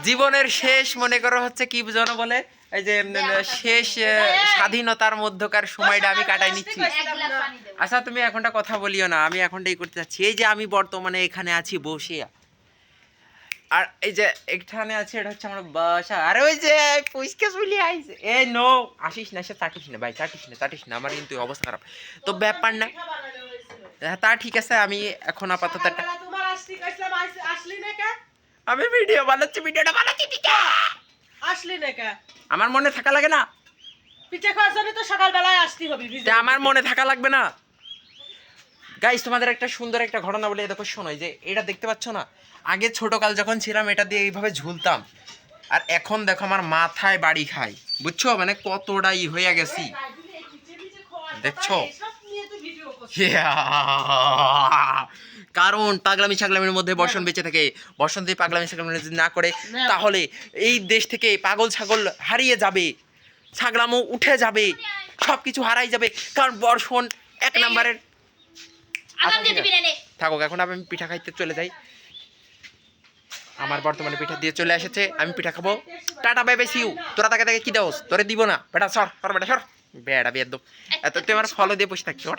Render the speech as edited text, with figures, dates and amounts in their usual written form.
জীবনের শেষ মনে করো হচ্ছে কি যেন বলে এই যে শেষ স্বাধীনতার মধ্যকার সময়টা আমি কাটাই নিচ্ছি। আচ্ছা তুমি এখনটা কথা বলিও না, আমি এখনটাই করতে চাচ্ছি। এই যে আমি বর্তমানে এখানে আছি বসে, আর এই যে এখানে আছে এটা হচ্ছে আমার বাসা। আর ওই যে পুচকে চলে আইছে, এই নো আসিস না, সে চাটিস না ভাই, চাটিস না, আমার কিন্তু অবস্থা খারাপ। তো ব্যাপার না, হ্যাঁ তা ঠিক আছে। আমি এখন আপাতত একটা আমি ভিডিও বানাচ্ছি, ভিডিওটা বানাচ্ছি ঠিক আসলি না কে? আমার মনে থাকা লাগে না? পিঠে খাওয়ার জন্য তো সকালবেলায় আসতে হবে। তা আমার মনে থাকা লাগবে না? গাইস তোমাদের একটা সুন্দর একটা ঘটনা বলে দেখো, শোনো। এই যে এটা দেখতে পাচ্ছ না, আগে ছোটকাল যখন ছিলাম এটা দিয়ে এইভাবে ঝুলতাম, আর এখন দেখো আমার মাথায় বাড়ি খাই, বুঝছো? মানে কতটা হয়ে গেছি দেখছো? কারণ পাগলামি ছাগলামির মধ্যে বর্ষণ বেঁচে থাকে। বর্ষণ যদি পাগলামি ছাগলামি যদি না করে, তাহলে এই দেশ থেকে পাগল ছাগল হারিয়ে যাবে, ছাগলামও উঠে যাবে, সব কিছু হারাই যাবে। কারণ বর্ষণ এক নাম্বারের। থাকুক, এখন আমি পিঠা খাইতে চলে যাই। আমার বর্তমানে পিঠা দিয়ে চলে এসেছে, আমি পিঠা খাবো। Tata bye bye, see you. তোরা তাকে তাকে কি দাওস? তোরে দিব না বেটা, সর সর বেটা, সর বেটা বিয়ে। এত তুই আমার ফলো দিয়ে বসে থাকছো।